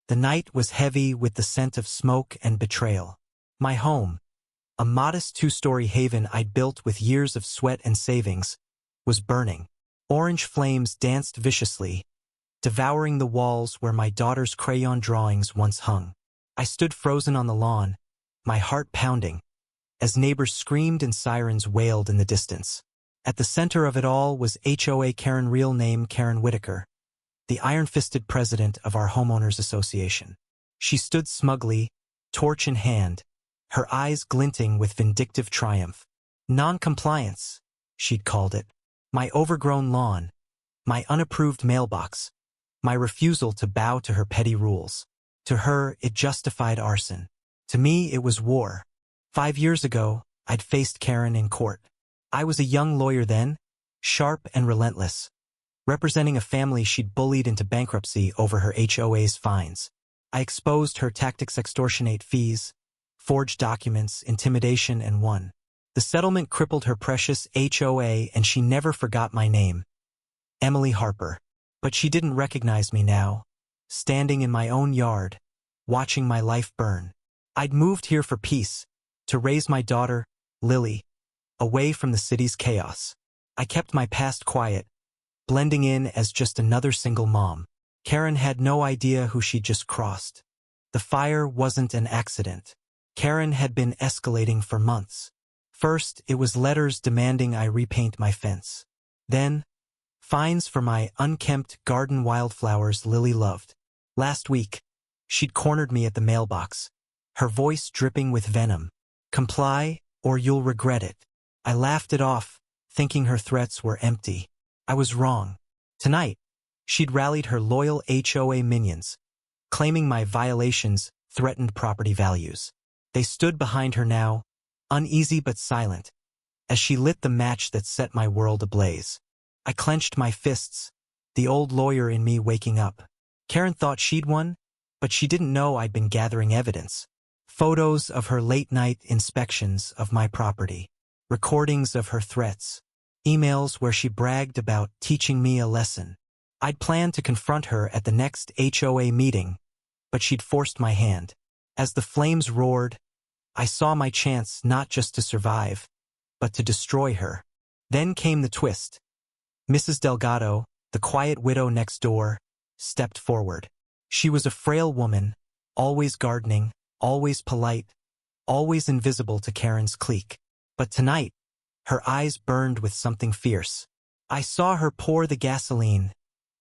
The night was heavy with the scent of smoke and betrayal. My home, a modest two-story haven I'd built with years of sweat and savings, was burning. Orange flames danced viciously, devouring the walls where my daughter's crayon drawings once hung. I stood frozen on the lawn, my heart pounding, as neighbors screamed and sirens wailed in the distance. At the center of it all was HOA Karen, real name Karen Whitaker, the iron-fisted president of our homeowners association. She stood smugly, torch in hand, her eyes glinting with vindictive triumph. Non-compliance, she'd called it. My overgrown lawn, my unapproved mailbox, my refusal to bow to her petty rules. To her, it justified arson. To me, it was war. 5 years ago, I'd faced Karen in court. I was a young lawyer then, sharp and relentless, representing a family she'd bullied into bankruptcy over her HOA's fines. I exposed her tactics: extortionate fees, forged documents, intimidation, and won. The settlement crippled her precious HOA, and she never forgot my name, Emily Harper. But she didn't recognize me now, standing in my own yard, watching my life burn. I'd moved here for peace, to raise my daughter, Lily, away from the city's chaos. I kept my past quiet, blending in as just another single mom. Karen had no idea who she'd just crossed. The fire wasn't an accident. Karen had been escalating for months. First, it was letters demanding I repaint my fence. Then, fines for my unkempt garden wildflowers Lily loved. Last week, she'd cornered me at the mailbox, her voice dripping with venom. Comply, or you'll regret it. I laughed it off, thinking her threats were empty. I was wrong. Tonight, she'd rallied her loyal HOA minions, claiming my violations threatened property values. They stood behind her now, uneasy but silent, as she lit the match that set my world ablaze. I clenched my fists, the old lawyer in me waking up. Karen thought she'd won, but she didn't know I'd been gathering evidence. Photos of her late-night inspections of my property, recordings of her threats, emails where she bragged about teaching me a lesson. I'd planned to confront her at the next HOA meeting, but she'd forced my hand. As the flames roared, I saw my chance not just to survive, but to destroy her. Then came the twist. Mrs. Delgado, the quiet widow next door, stepped forward. She was a frail woman, always gardening, always polite, always invisible to Karen's clique. But tonight, her eyes burned with something fierce. I saw her pour the gasoline,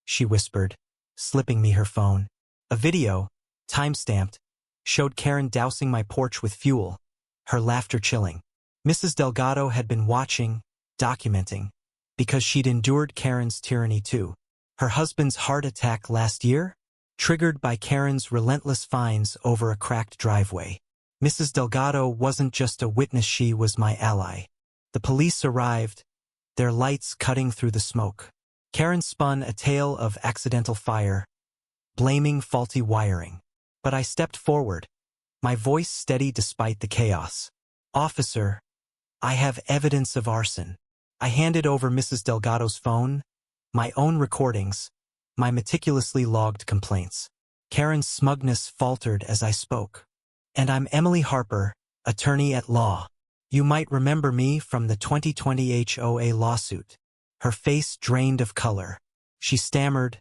she whispered, slipping me her phone. A video, time-stamped, showed Karen dousing my porch with fuel, her laughter chilling. Mrs. Delgado had been watching, documenting, because she'd endured Karen's tyranny too. Her husband's heart attack last year, triggered by Karen's relentless fines over a cracked driveway. Mrs. Delgado wasn't just a witness, she was my ally. The police arrived, their lights cutting through the smoke. Karen spun a tale of accidental fire, blaming faulty wiring. But I stepped forward, my voice steady despite the chaos. Officer, I have evidence of arson. I handed over Mrs. Delgado's phone, my own recordings, my meticulously logged complaints. Karen's smugness faltered as I spoke. And I'm Emily Harper, attorney at law. You might remember me from the 2020 HOA lawsuit. Her face drained of color. She stammered,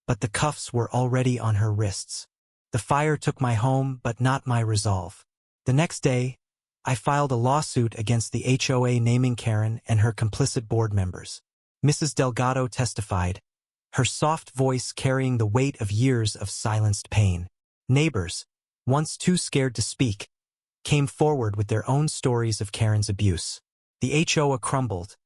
but the cuffs were already on her wrists. The fire took my home, but not my resolve. The next day, I filed a lawsuit against the HOA naming Karen and her complicit board members. Mrs. Delgado testified, her soft voice carrying the weight of years of silenced pain. Neighbors, once too scared to speak, came forward with their own stories of Karen's abuse. The HOA crumbled,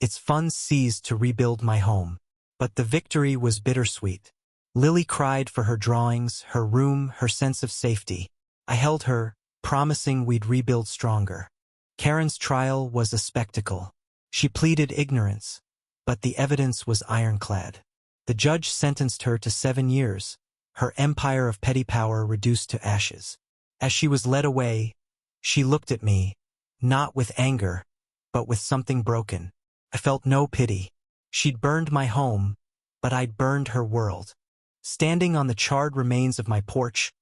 its funds seized to rebuild my home. But the victory was bittersweet. Lily cried for her drawings, her room, her sense of safety. I held her, promising we'd rebuild stronger. Karen's trial was a spectacle. She pleaded ignorance, but the evidence was ironclad. The judge sentenced her to 7 years, her empire of petty power reduced to ashes. As she was led away, she looked at me, not with anger, but with something broken. I felt no pity. She'd burned my home, but I'd burned her world. Standing on the charred remains of my porch,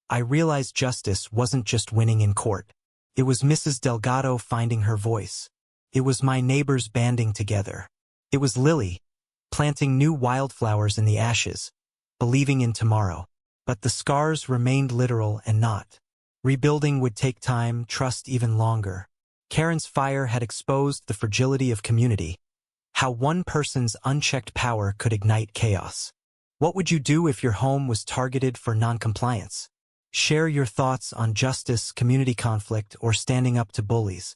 I realized justice wasn't just winning in court. It was Mrs. Delgado finding her voice. It was my neighbors banding together. It was Lily, planting new wildflowers in the ashes, believing in tomorrow. But the scars remained literal and not. Rebuilding would take time, trust even longer. Karen's fire had exposed the fragility of community, how one person's unchecked power could ignite chaos. What would you do if your home was targeted for noncompliance? Share your thoughts on justice, community conflict, or standing up to bullies.